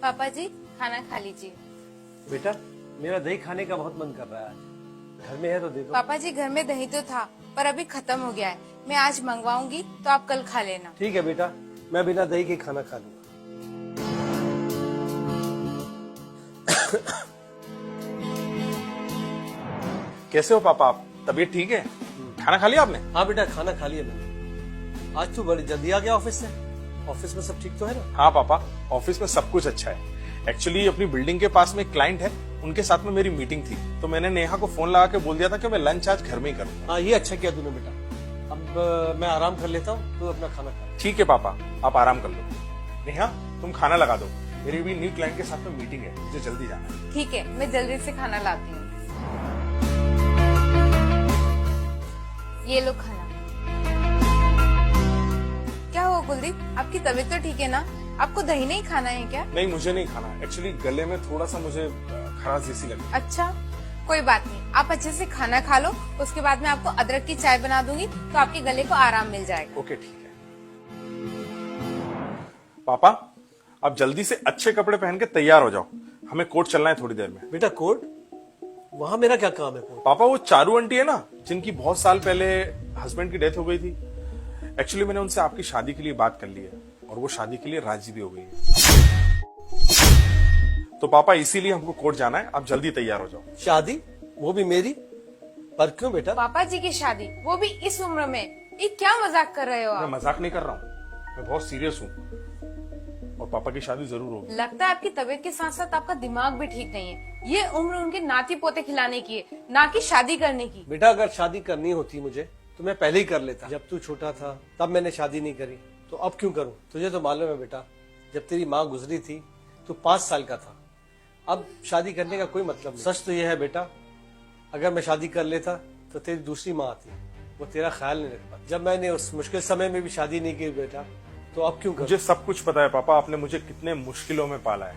पापा जी खाना खा लीजिए। बेटा मेरा दही खाने का बहुत मन कर रहा है आज। घर में है तो दे दो। पापा जी घर में दही तो था पर अभी खत्म हो गया है। मैं आज मंगवाऊंगी तो आप कल खा लेना। ठीक है बेटा, मैं बिना दही के खाना खा लूंगा। कैसे हो पापा आप? तबीयत ठीक है? खाना खा लिया आपने? हाँ बेटा, खाना खा लिया मैंने। आज तू बड़ी जल्दी आ गया ऑफिस से। ऑफिस में सब ठीक तो है ना? हाँ पापा, ऑफिस में सब कुछ अच्छा है। एक्चुअली अपनी बिल्डिंग के पास में एक क्लाइंट है, उनके साथ में मेरी मीटिंग थी, तो मैंने नेहा को फोन लगा के बोल दिया था कि मैं लंच आज घर में ही करूंगा। हाँ ये अच्छा किया तूने बेटा। अब मैं आराम कर लेता हूँ, तू अपना खाना खा। ठीक है पापा, आप आराम कर लो। नेहा तुम खाना लगा दो, मेरी भी न्यू क्लाइंट के साथ में मीटिंग है, मुझे जल्दी जाना है। ठीक है, मैं जल्दी से खाना लाती हूँ। ये लो खाना। क्या हुआ कुलदीप, आपकी तबीयत तो ठीक है ना? आपको दही नहीं खाना है क्या? नहीं मुझे नहीं खाना, एक्चुअली गले में थोड़ा सा मुझे खराश जैसी लगी। अच्छा कोई बात नहीं, आप अच्छे से खाना खा लो, उसके बाद मैं आपको अदरक की चाय बना दूंगी तो आपके गले को आराम मिल जाएगा। ओके ठीक है। पापा आप जल्दी से अच्छे कपड़े पहन के तैयार हो जाओ, हमें कोर्ट चलना है थोड़ी देर में। बेटा कोर्ट? वहाँ मेरा क्या काम है कोर्ट? पापा वो चारू आंटी है ना, जिनकी बहुत साल पहले हस्बैंड की डेथ हो गई थी। एक्चुअली मैंने उनसे आपकी शादी के लिए बात कर ली है और वो शादी के लिए राजी भी हो गई है। तो पापा इसीलिए हमको कोर्ट जाना है, आप जल्दी तैयार हो जाओ। शादी? वो भी मेरी? पर क्यों बेटा? पापा जी की शादी, वो भी इस उम्र में? ये क्या मजाक कर रहे हो मैं आप? मजाक नहीं कर रहा हूँ, मैं बहुत सीरियस हूँ और पापा की शादी जरूर होगी। लगता है आपकी तबीयत के साथ साथ आपका दिमाग भी ठीक नहीं है। ये उम्र उनके नाती पोते खिलाने की है, ना कि शादी करने की। बेटा अगर शादी करनी होती मुझे तो मैं पहले ही कर लेता। जब तू छोटा था तब मैंने शादी नहीं करी, तो अब क्यों करूं? तुझे तो मालूम है बेटा, जब तेरी माँ गुजरी थी तो 5 साल का था। अब शादी करने का कोई मतलब नहीं। सच तो यह है बेटा, अगर मैं शादी कर लेता तो तेरी दूसरी माँ आती, वो तेरा ख्याल नहीं रख पाती। जब मैंने उस मुश्किल समय में भी शादी नहीं की बेटा, तो अब क्यों करूं? मुझे सब कुछ पता है पापा, आपने मुझे कितने मुश्किलों में पाला है।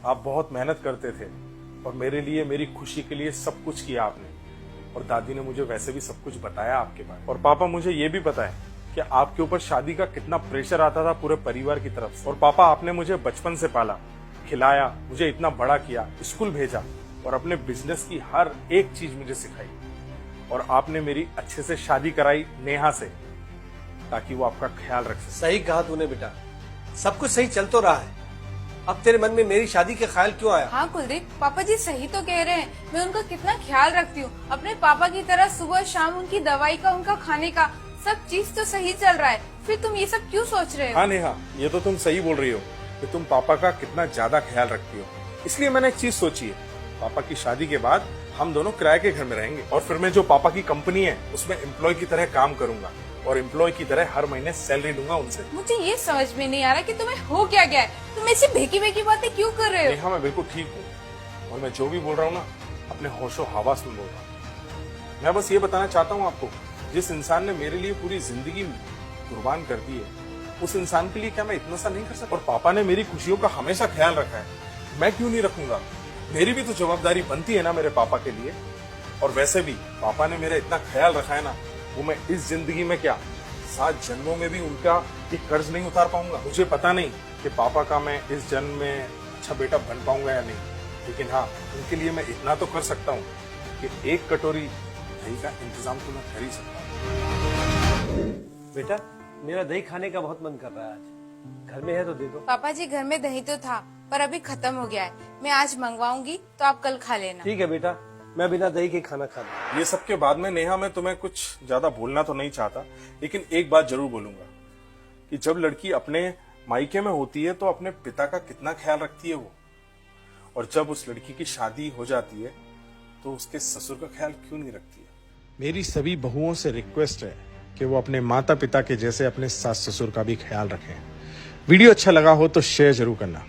आप बहुत मेहनत करते थे और मेरे लिए, मेरी खुशी के लिए सब कुछ किया आपने। और दादी ने मुझे वैसे भी सब कुछ बताया आपके बारे में। और पापा मुझे ये भी पता है कि आपके ऊपर शादी का कितना प्रेशर आता था पूरे परिवार की तरफ से। और पापा आपने मुझे बचपन से पाला, खिलाया, मुझे इतना बड़ा किया, स्कूल भेजा और अपने बिजनेस की हर एक चीज मुझे सिखाई। और आपने मेरी अच्छे से शादी कराई नेहा से, ताकि वो आपका ख्याल रख सके। सही कहा तूने बेटा, सब कुछ सही चल तो रहा है। अब तेरे मन में मेरी शादी का ख्याल क्यों आया? हाँ कुलदीप, पापा जी सही तो कह रहे हैं। मैं उनका कितना ख्याल रखती हूँ, अपने पापा की तरह सुबह शाम उनकी दवाई का, उनका खाने का, सब चीज तो सही चल रहा है। फिर तुम ये सब क्यों सोच रहे हो? हाँ नेहा, ये तो तुम सही बोल रही हो कि तुम पापा का कितना ज्यादा ख्याल रखती हो। इसलिए मैंने एक चीज सोची है, पापा की शादी के बाद हम दोनों किराए के घर में रहेंगे और फिर मैं जो पापा की कंपनी है उसमें एम्प्लॉय की तरह काम करूंगा और एम्प्लॉय की तरह हर महीने सैलरी लूंगा उनसे। मुझे ये समझ में नहीं आ रहा कि तुम्हें हो क्या गया है। तुम ऐसी भेकी भेकी बातें क्यों कर रहे हो? नेहा मैं बिल्कुल ठीक हूँ और मैं जो भी बोल रहा हूँ ना, अपने होशो हवास में बोल रहा हूँ। मैं बस ये बताना चाहता हूँ आपको, जिस इंसान ने मेरे लिए पूरी जिंदगी कुर्बान कर दी है, उस इंसान के लिए क्या मैं इतना सा नहीं कर सकता? और पापा ने मेरी खुशियों का हमेशा ख्याल रखा है, मैं क्यों नहीं रखूंगा? मेरी भी तो जवाबदारी बनती है ना मेरे पापा के लिए। और वैसे भी पापा ने मेरा इतना ख्याल रखा है ना, वो मैं इस जिंदगी में क्या 7 जन्मों में भी उनका एक कर्ज नहीं उतार पाऊंगा। मुझे पता नहीं कि पापा का मैं इस जन्म में अच्छा बेटा बन पाऊंगा या नहीं, लेकिन हाँ उनके लिए मैं इतना तो कर सकता हूँ कि एक कटोरी दही का इंतजाम तो मैं कर ही सकता हूँ। बेटा मेरा दही खाने का बहुत मन कर रहा है आज। घर में है तो दे दो। पापा जी घर में दही तो था पर अभी खत्म हो गया है। मैं आज मंगवाऊंगी तो आप कल खा लेना। ठीक है बेटा, मैं बिना दही के खाना खा लूंगा। ये सब के बाद में नेहा, मैं तुम्हें कुछ ज्यादा बोलना तो नहीं चाहता, लेकिन एक बात जरूर बोलूंगा कि जब लड़की अपने मायके में होती है तो अपने पिता का कितना ख्याल रखती है वो, और जब उस लड़की की शादी हो जाती है तो उसके ससुर का ख्याल क्यों नहीं रखती है। मेरी सभी बहुओं से रिक्वेस्ट है कि वो अपने माता पिता के जैसे अपने सास ससुर का भी ख्याल रखें। वीडियो अच्छा लगा हो तो शेयर जरूर करना।